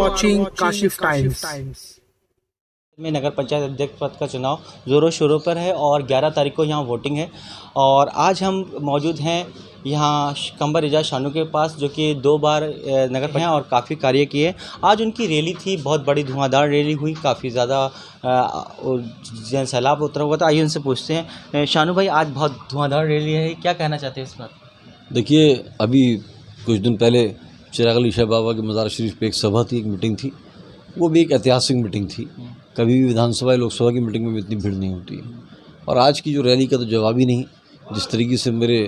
watching Kashif Times. में नगर पंचायत अध्यक्ष पद का चुनाव ज़ोरों शोरों पर है और 11 तारीख को यहाँ वोटिंग है। और आज हम मौजूद हैं यहाँ कंवर एजाज शानू के पास, जो कि 2 बार नगर पंचायत हैं और काफ़ी कार्य किए। आज उनकी रैली थी, बहुत बड़ी धुआंधार रैली हुई, काफ़ी ज़्यादा जन सैलाब उतरा हुआ था। आइए उनसे पूछते हैं। शानू भाई, आज बहुत धुआंधार रैली है, क्या कहना चाहते हैं इस बात? देखिए, अभी कुछ दिन पहले चिराग अली शाह बाबा के मज़ार शरीफ पे एक सभा थी, एक मीटिंग थी। वो भी एक ऐतिहासिक मीटिंग थी। कभी भी विधानसभा या लोकसभा की मीटिंग में इतनी भीड़ नहीं होती है। और आज की जो रैली का तो जवाब ही नहीं। जिस तरीके से मेरे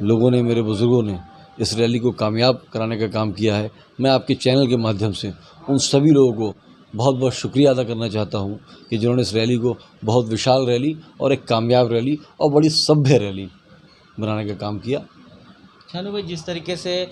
लोगों ने, मेरे बुज़ुर्गों ने इस रैली को कामयाब कराने का काम किया है, मैं आपके चैनल के माध्यम से उन सभी लोगों को बहुत बहुत शुक्रिया अदा करना चाहता हूं कि जिन्होंने इस रैली को बहुत विशाल रैली और एक कामयाब रैली और बड़ी सभ्य रैली बनाने का काम किया। शानू भाई, जिस तरीके से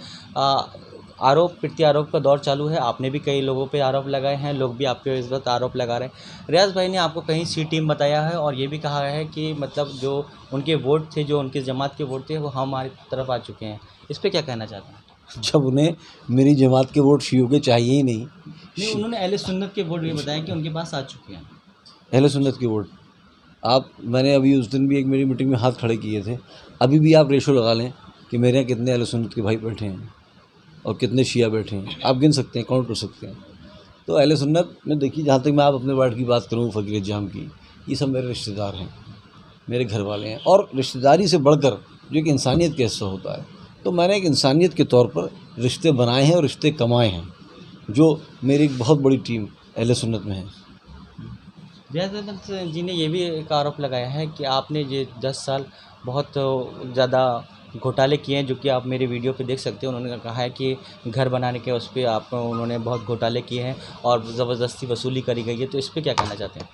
आरोप प्रत्यारोप का दौर चालू है, आपने भी कई लोगों पे आरोप लगाए हैं, लोग भी आपके इस वक्त आरोप लगा रहे हैं। रियाज भाई ने आपको कहीं सी टीम बताया है और ये भी कहा है कि मतलब जो उनके वोट थे, जो उनकी जमात के वोट थे, वो हमारी तरफ आ चुके हैं। इस पर क्या कहना चाहते हैं? जब उन्हें मेरी जमात के वोट शियों के चाहिए ही नहीं, उन्होंने अहले सुन्नत के वोट भी बताया कि उनके पास आ चुके हैं। अहले सुन्नत के वोट मैंने अभी उस दिन भी एक मेरी मीटिंग में हाथ खड़े किए थे। अभी भी आप रेशो लगा लें कि मेरे यहाँ कितने अहले सुन्नत के भाई बैठे हैं और कितने शिया बैठे हैं, आप गिन सकते हैं, काउंट कर सकते हैं। तो अहले सुन्नत में देखिए, जहाँ तक मैं आप अपने वार्ड की बात करूँ, फ़कीर जाम की, ये सब मेरे रिश्तेदार हैं, मेरे घर वाले हैं। और रिश्तेदारी से बढ़कर जो एक इंसानियत का हिस्सा होता है, तो मैंने एक इंसानियत के तौर पर रिश्ते बनाए हैं और रिश्ते कमाए हैं, जो मेरी एक बहुत बड़ी टीम अहले सुन्नत में है। रियाज जी ने ये भी एक आरोप लगाया है कि आपने ये 10 साल बहुत ज़्यादा घोटाले किए हैं, जो कि आप मेरे वीडियो पे देख सकते हैं। उन्होंने कहा है कि घर बनाने के उस पर उन्होंने बहुत घोटाले किए हैं और ज़बरदस्ती वसूली करी गई है। तो इस पर क्या कहना चाहते हैं?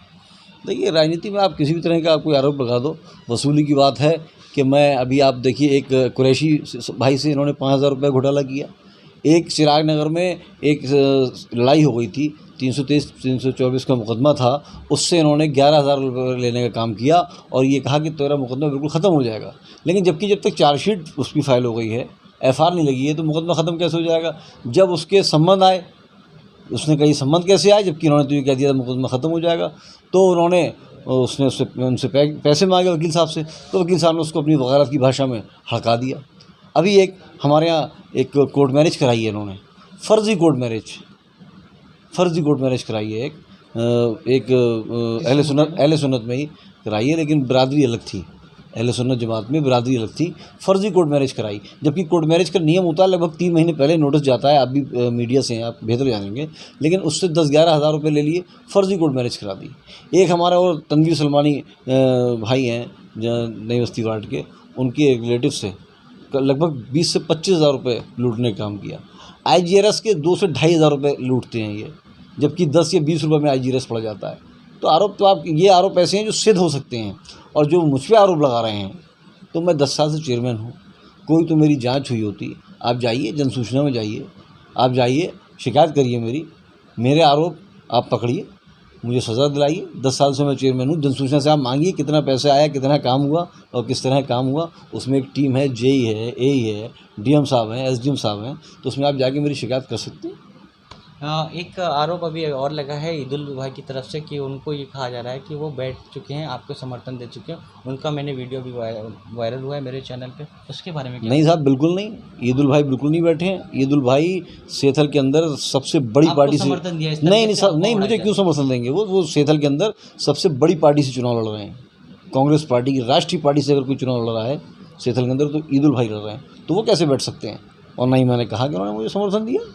देखिए, राजनीति में आप किसी भी तरह का कोई आरोप लगा दो, वसूली की बात है कि मैं अभी आप देखिए, एक कुरैशी भाई से इन्होंने 5,000 रुपये घोटाला किया। एक चिराग नगर में एक लड़ाई हो गई थी, 323-324 का मुकदमा था, उससे इन्होंने 11,000 रुपये लेने का काम किया और ये कहा कि तेरा मुकदमा बिल्कुल ख़त्म हो जाएगा। लेकिन जब तक चार्जशीट उसकी फ़ाइल हो गई है, एफआर नहीं लगी है, तो मुकदमा ख़त्म कैसे हो जाएगा? जब उसके संबंध आए, उसने कही संबंध कैसे आए, जबकि इन्होंने तो ये कह दिया था मुकदमा ख़त्म हो जाएगा। तो उसने उनसे पैसे मांगे वकील साहब से, तो वकील साहब ने उसको अपनी वकालत की भाषा में हड़का दिया। अभी एक हमारे यहाँ एक कोर्ट मैरिज कराई है इन्होंने, फर्जी कोर्ट मैरिज कराई है। एक अहले सुन्नत में ही कराई है, लेकिन बिरादरी अलग थी। अहले सुन्नत जमात में बिरादरी अलग थी, फर्जी कोर्ट मैरिज कराई। जबकि कोर्ट मैरिज का नियम होता है लगभग 3 महीने पहले नोटिस जाता है, आप भी मीडिया से हैं, आप बेहतर जानेंगे। लेकिन उससे 10-11 हज़ार रुपये ले लिए, फर्जी कोर्ट मैरिज करा दी। एक हमारा और तनवीर सलमानी भाई हैं नई बस्ती वार्ड के, उनके रिलेटिव से लगभग 20 से 25 हज़ार रुपये लूटने का काम किया। IGRS के 2 से 2.5 हज़ार रुपये लूटते हैं ये, जबकि 10 या 20 रुपये में IGRS पड़ जाता है। तो आरोप तो आप ये आरोप ऐसे हैं जो सिद्ध हो सकते हैं। और जो मुझ पर आरोप लगा रहे हैं, तो मैं 10 साल से चेयरमैन हूँ, कोई तो मेरी जांच हुई होती। आप जाइए, जनसूचना में जाइए, आप जाइए, शिकायत करिए, मेरे आरोप आप पकड़िए, मुझे सज़ा दिलाइए। 10 साल से मैं चेयरमैन हूँ। जनसूचना से आप मांगिए कितना पैसा आया, कितना काम हुआ और किस तरह काम हुआ। उसमें एक टीम है, JE है, AE है, DM साहब हैं, SDM साहब हैं, तो उसमें आप जाके मेरी शिकायत कर सकते हैं। एक आरोप अभी और लगा है ईदुल भाई की तरफ से कि उनको ये कहा जा रहा है कि वो बैठ चुके हैं, आपको समर्थन दे चुके हैं। उनका मैंने वीडियो भी वायरल हुआ है मेरे चैनल पे, उसके बारे में क्या? नहीं साहब, बिल्कुल नहीं, ईदुल भाई बिल्कुल नहीं बैठे हैं। ईदुल भाई सेथल के अंदर सबसे बड़ी पार्टी से समर्थन दिया? नहीं, मुझे क्यों समर्थन देंगे? वो सेथल के अंदर सबसे बड़ी पार्टी से चुनाव लड़ रहे हैं। कांग्रेस पार्टी की राष्ट्रीय पार्टी से अगर कोई चुनाव लड़ रहा है सेथल के अंदर, तो ईदुल भाई लड़ रहे हैं, तो वो कैसे बैठ सकते हैं? और ना ही मैंने कहा कि उन्होंने मुझे समर्थन दिया।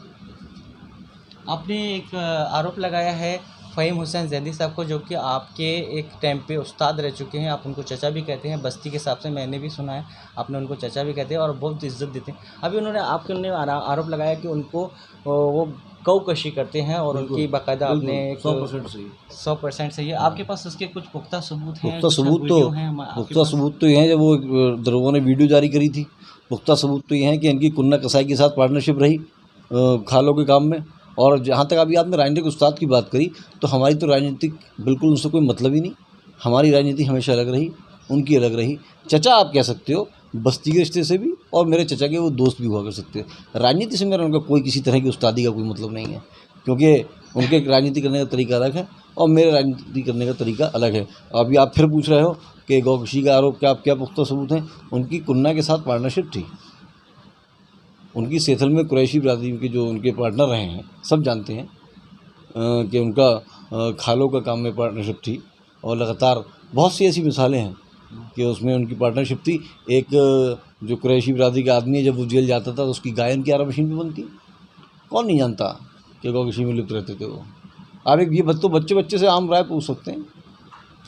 आपने एक आरोप लगाया है फ़हीम हुसैन जैदी साहब को, जो कि आपके एक टाइम पे उस्ताद रह चुके हैं, आप उनको चचा भी कहते हैं, बस्ती के हिसाब से मैंने भी सुना है, आपने उनको चचा भी कहते हैं और बहुत इज्जत देते हैं। अभी उन्होंने आरोप लगाया कि उनको वो कशी करते हैं और उनकी बाकायदा आपने 100% सही है। आपके पास उसके कुछ पुख्ता सबूत हैं? पुख्ता सबूत तो ये हैं, जब वो दरोगा ने वीडियो जारी करी थी। पुख्ता सबूत तो ये हैं कि इनकी कुन्ना कसाई के साथ पार्टनरशिप रही खालों के काम में। और जहाँ तक अभी आपने राजनीतिक उस्ताद की बात करी, तो हमारी तो राजनीतिक बिल्कुल उनसे कोई मतलब ही नहीं। हमारी राजनीति हमेशा अलग रही, उनकी अलग रही। चचा आप कह सकते हो बस्ती के रिश्ते से भी, और मेरे चचा के वो दोस्त भी हुआ कर सकते हैं। राजनीति से मेरा उनका कोई किसी तरह की उस्तादी का कोई मतलब नहीं है। क्योंकि उनके राजनीति करने का तरीका अलग है और मेरे राजनीति करने का तरीका अलग है। अभी आप फिर पूछ रहे हो कि गौकशी का आरोप क्या पुख्ता सबूत हैं? उनकी कुन्ना के साथ पार्टनरशिप थी। उनकी सेथल में कुरैशी बिरादरी के जो उनके पार्टनर रहे हैं सब जानते हैं कि उनका खालों का काम में पार्टनरशिप थी और लगातार बहुत सी ऐसी मिसालें हैं कि उसमें उनकी पार्टनरशिप थी। एक जो कुरैशी बिरादरी का आदमी है, जब वो जेल जाता था तो उसकी गायन की आरा मशीन भी बनती। कौन नहीं जानता कि गौकशी में लिप्त रहते थे वो। आप एक ये बच्चे से आम राय पूछ सकते हैं।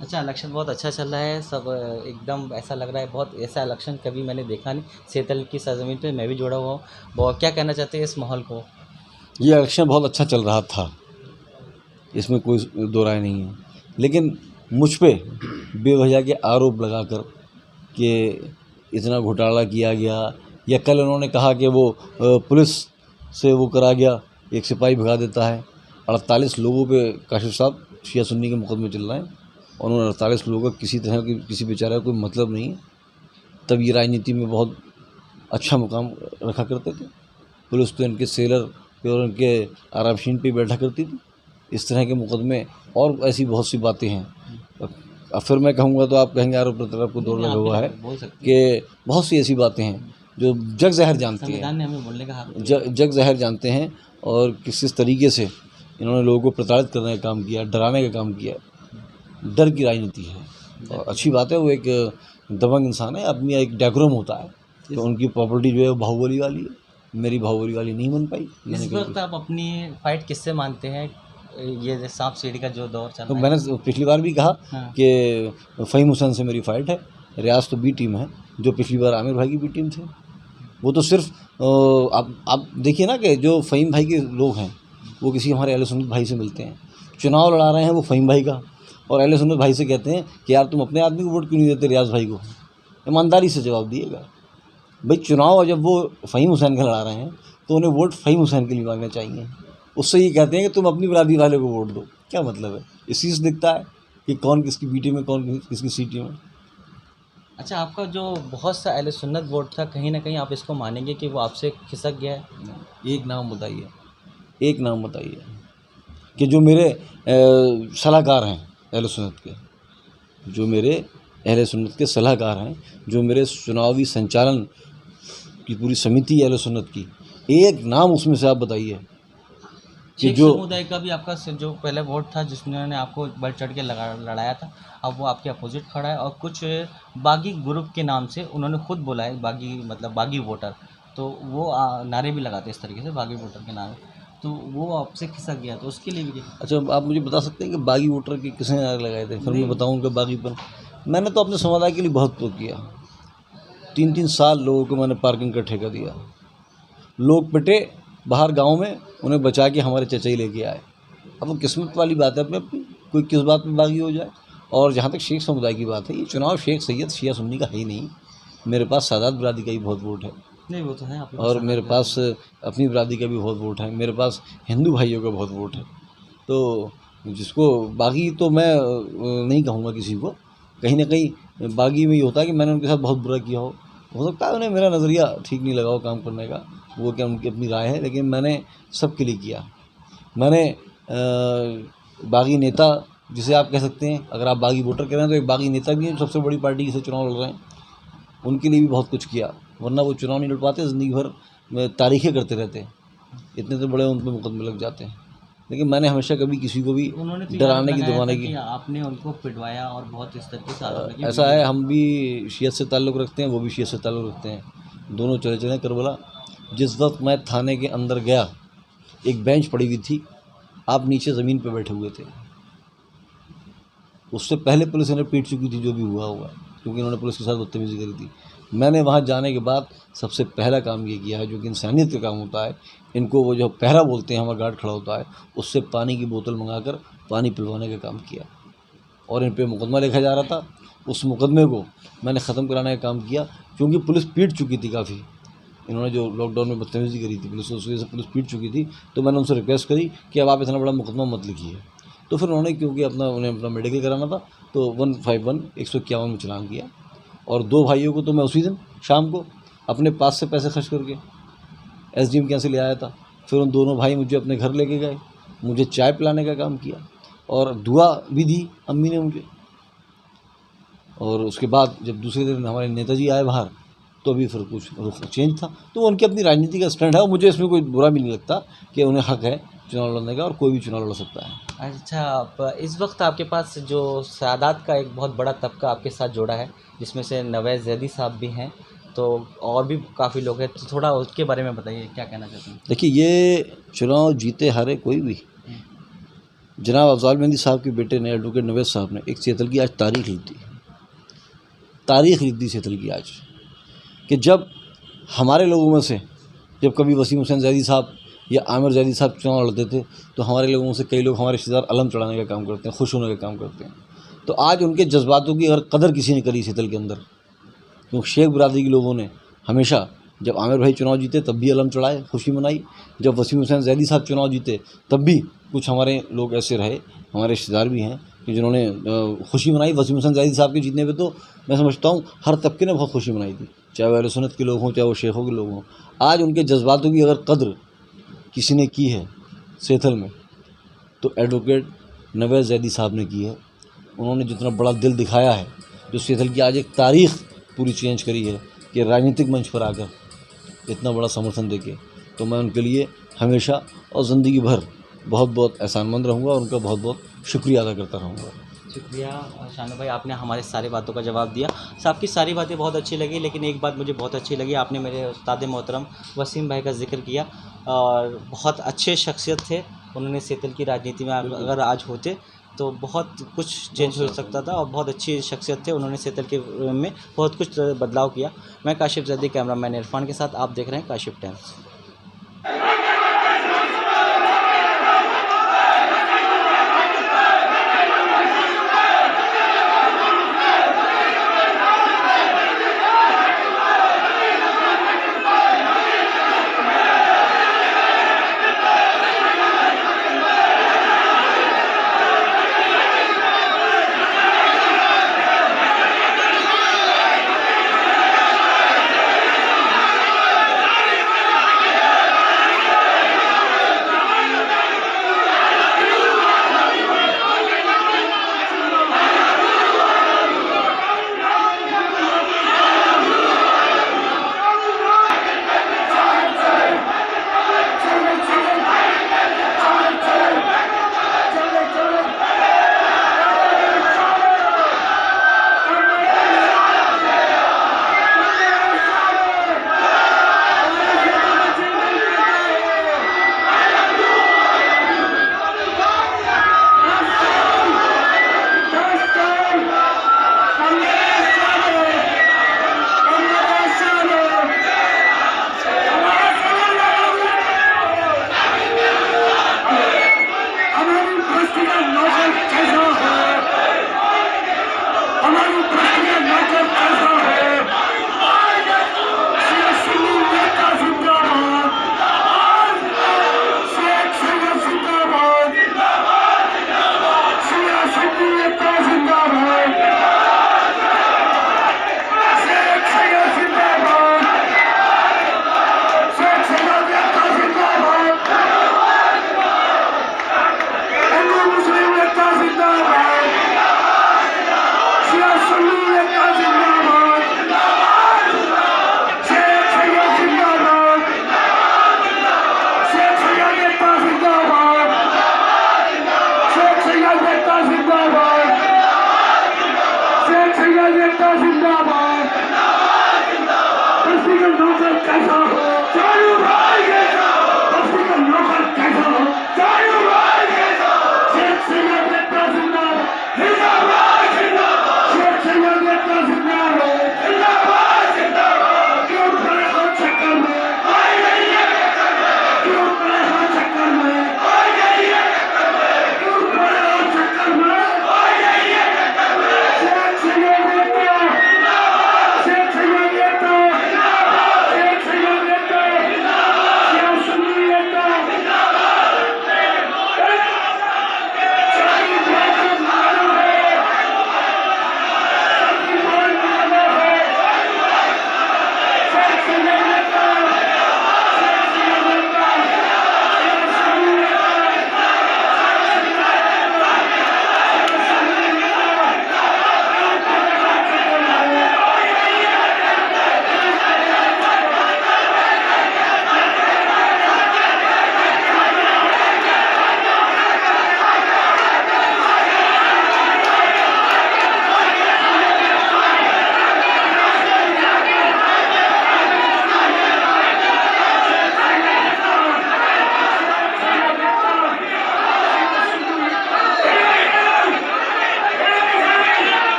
अच्छा, इलेक्शन बहुत अच्छा चल रहा है, सब एकदम ऐसा लग रहा है, बहुत ऐसा इलेक्शन कभी मैंने देखा नहीं। सेतल की सरजमीन पे मैं भी जुड़ा हुआ हूँ। बहुत क्या कहना चाहते हैं इस माहौल को? ये इलेक्शन बहुत अच्छा चल रहा था, इसमें कोई दो राय नहीं है, लेकिन मुझ पे बेवजह के आरोप लगाकर कि इतना घोटाला किया गया, या कल उन्होंने कहा कि वो पुलिस से वो करा गया, एक सिपाही भगा देता है। 48 लोगों पे काशिफ साहब शिया सुन्नी के मुकदमे चल रहे हैं और उन 48 लोगों का किसी तरह की किसी बेचारे का कोई मतलब नहीं है। तब ये राजनीति में बहुत अच्छा मुकाम रखा करते थे। पुलिस तो इनके सेलर पे और इनके आरामशीन पे बैठा करती थी। इस तरह के मुकदमे और ऐसी बहुत सी बातें हैं। अब फिर मैं कहूँगा तो आप कहेंगे आरोप प्रत्यारोप को दौर लगा हुआ है कि बहुत सी ऐसी बातें हैं जो जग ज़ाहिर जानते हैं। संविधान ने हमें बोलने का हक जग ज़ाहिर जानते हैं और किस तरीके से इन्होंने लोगों को प्रताड़ित करने का काम किया, डराने का काम किया। डर की राजनीति है और अच्छी बात है। वो एक दबंग इंसान है, अपनी एक डेकोरम होता है, तो उनकी प्रॉपर्टी जो है वो बाहुबली वाली है। मेरी बाहुबली वाली नहीं बन पाई। इस वक्त आप अपनी फाइट किससे मानते हैं? ये सांप सीढ़ी का जो दौर चल तो रहा है, मैंने पिछली बार भी कहा कि फ़हीम हुसैन से मेरी फ़ाइट है। रियाज तो बी टीम है, जो पिछली बार आमिर भाई की बी टीम थे। वो तो सिर्फ आप देखिए ना कि जो फ़हीम भाई के लोग हैं वो किसी हमारे अहले सुन्नत भाई से मिलते हैं, चुनाव लड़ा रहे हैं वो फ़हीम भाई का, और अहले सुन्नत भाई से कहते हैं कि यार तुम अपने आदमी को वोट क्यों नहीं देते रियाज भाई को? ईमानदारी से जवाब दिएगा भाई। चुनाव जब वो फ़हीम हुसैन का लड़ा रहे हैं तो उन्हें वोट फ़हीम हुसैन के लिए मांगना चाहिए। उससे ये कहते हैं कि तुम अपनी बिरादरी वाले को वोट दो। क्या मतलब है? इसी से दिखता है कि कौन किसकी बीटी में, कौन किसकी सीटी में। अच्छा, आपका जो बहुत सा अहले सुन्नत वोट था, कहीं ना कहीं आप इसको मानेंगे कि वो आपसे खिसक गया है? एक नाम बताइए, एक नाम बताइए कि जो मेरे सलाहकार हैं अहले सुन्नत के, जो मेरे अहले सुन्नत के सलाहकार हैं, जो मेरे चुनावी संचालन की पूरी समिति अहले सुन्नत की, एक नाम उसमें से आप बताइए कि जो समुदाय का भी आपका जो पहले वोट था जिसने आपको बढ़ चढ़ के लड़ाया था, अब वो आपके अपोजिट खड़ा है और कुछ बागी ग्रुप के नाम से उन्होंने खुद बोला है, बागी मतलब बागी वोटर, तो वो नारे भी लगाते हैं इस तरीके से, बागी वोटर के नारे, तो वो आपसे खिसक गया, तो उसके लिए भी अच्छा आप मुझे बता सकते हैं कि बागी वोटर के किसने नारे लगाए थे? फिर मैं बताऊँ उनका बागीपन। मैंने तो अपने समुदाय के लिए बहुत कुछ किया। 3-3 साल लोगों को मैंने पार्किंग का ठेका दिया। लोग पिटे बाहर गांव में, उन्हें बचा के हमारे चचा ही लेके आए। अब वो किस्मत वाली बात है अपने अपनी, कोई किस बात में बागी हो जाए। और जहाँ तक शेख समुदाय की बात है, ये चुनाव शेख सैयद शिया सुन्नी का है ही नहीं। मेरे पास सादात बिरादरी का भी बहुत वोट है। नहीं, वो तो है आप, और मेरे पास अपनी बिरादरी का भी बहुत वोट है। मेरे पास हिंदू भाइयों का बहुत वोट है। तो जिसको बागी तो मैं नहीं कहूँगा किसी को। कहीं ना कहीं बागी में ये होता है कि मैंने उनके साथ बहुत बुरा किया हो सकता है उन्हें मेरा नज़रिया ठीक नहीं लगा हो काम करने का, वो क्या उनकी अपनी राय है, लेकिन मैंने सबके लिए किया। मैंने बागी नेता जिसे आप कह सकते हैं, अगर आप बागी वोटर कह रहे हैं तो एक बागी नेता भी है जो सबसे बड़ी पार्टी से चुनाव लड़ रहे हैं, उनके लिए भी बहुत कुछ किया, वरना वो चुनाव नहीं लड़ पाते, ज़िंदगी भर में तारीखें करते रहते हैं, इतने तो बड़े उन पर मुकदमे लग जाते हैं। लेकिन मैंने हमेशा कभी किसी को भी डराने की दबाने की, आपने उनको पिटवाया और बहुत इस तरीके से ऐसा है, हम भी शियत से ताल्लुक़ रखते हैं, वो भी शियत से ताल्लुक़ रखते हैं, दोनों चले करबला। जिस वक्त मैं थाने के अंदर गया, एक बेंच पड़ी हुई थी, आप नीचे ज़मीन पर बैठे हुए थे। उससे पहले पुलिस ने पीट चुकी थी जो भी हुआ होगा, क्योंकि इन्होंने पुलिस के साथ बदतमीज़ी करी थी। मैंने वहाँ जाने के बाद सबसे पहला काम ये किया है, जो कि इंसानियत का काम होता है, इनको वो जो पहरा बोलते हैं, हमारा गार्ड खड़ा होता है, उससे पानी की बोतल मंगाकर पानी पिलवाने का काम किया। और इन पे मुकदमा लिखा जा रहा था, उस मुकदमे को मैंने ख़त्म कराने का काम किया, क्योंकि पुलिस पीट चुकी थी काफ़ी। इन्होंने जो लॉकडाउन में बदतमीज़ी करी थी पुलिस, उस वजह से पुलिस पीट चुकी थी। तो मैंने उनसे रिक्वेस्ट करी कि अब आप इतना बड़ा मुकदमा मत लिखिए। तो फिर उन्होंने, क्योंकि उन्हें अपना मेडिकल कराना था, तो 151 151 में चलान किया। और 2 भाइयों को तो मैं उसी दिन शाम को अपने पास से पैसे खर्च करके SDM के यहाँ से ले आया था। फिर उन दोनों भाई मुझे अपने घर लेके गए मुझे चाय पिलाने का काम किया और दुआ भी दी अम्मी ने मुझे। और उसके बाद जब दूसरे दिन हमारे नेताजी आए बाहर तो अभी फिर कुछ रुख चेंज था। तो उनकी अपनी राजनीति का स्टैंड है और मुझे इसमें कोई बुरा भी नहीं लगता कि उन्हें हक है चुनाव लड़ने का और कोई भी चुनाव लड़ सकता है। अच्छा, आप इस वक्त आपके पास जो सादात का एक बहुत बड़ा तबका आपके साथ जुड़ा है, जिसमें से नवैज़ ज़ैदी साहब भी हैं, तो और भी काफ़ी लोग हैं, तो थोड़ा उसके बारे में बताइए, क्या कहना चाहते हैं? देखिए, ये चुनाव जीते हारे कोई भी, जनाब अफजाल मेहंदी साहब के बेटे ने एडवोकेट नवैज़ साहब ने एक सेतल की आज तारीख लिख दी, तारीख लिख दी सेतल की आज, कि जब हमारे लोगों में से जब कभी वसीम हुसैन ज़ैदी साहब या आमिर ज़ैदी साहब चुनाव लड़ते थे तो हमारे लोगों से कई लोग हमारे रिश्तेदार अलम चढ़ाने का काम करते हैं, खुश होने का काम करते हैं। तो आज उनके जज्बातों की अगर कदर किसी ने करी सेतल के अंदर, तो शेख बिरादरी के लोगों ने हमेशा जब आमिर भाई चुनाव जीते तब भी अलम चढ़ाए, खुशी मनाई। जब वसीम हुसैन ज़ैदी साहब चुनाव जीते तब भी कुछ हमारे लोग ऐसे रहे, हमारे रिश्तेदार भी हैं कि जिन्होंने खुशी मनाई। वसीम हुसैन ज़ैदी साहब के जीतने पे तो मैं समझता हूँ हर तबके ने बहुत खुशी मनाई थी, चाहे वो अहले सुन्नत के लोग हों, चाहे वो शेखों के लोग हों। आज उनके जज्बातों की अगर कद्र किसी ने की है सेथल में तो एडवोकेट नवैज़ ज़ैदी साहब ने की है। उन्होंने जितना बड़ा दिल दिखाया है, जो सेथल की आज एक तारीख़ पूरी चेंज करी है कि राजनीतिक मंच पर आकर इतना बड़ा समर्थन देके, तो मैं उनके लिए हमेशा और ज़िंदगी भर बहुत बहुत एहसानमंद रहूँगा और उनका बहुत बहुत शुक्रिया अदा करता रहूँगा। शुक्रिया शानू भाई, आपने हमारे सारी बातों का जवाब दिया। आपकी सारी बातें बहुत अच्छी लगी, लेकिन एक बात मुझे बहुत अच्छी लगी, आपने मेरे उस्ताद मोहतरम वसीम भाई का जिक्र किया और बहुत अच्छे शख्सियत थे। उन्होंने सेतल की राजनीति में अगर आज होते तो बहुत कुछ चेंज हो सकता था और बहुत अच्छी शख्सियत थे। उन्होंने सेतल के में बहुत कुछ बदलाव किया। मैं काशिफ ज़ैदी, कैमरामैन इरफान के साथ, आप देख रहे हैं काशिफ टाइम्स।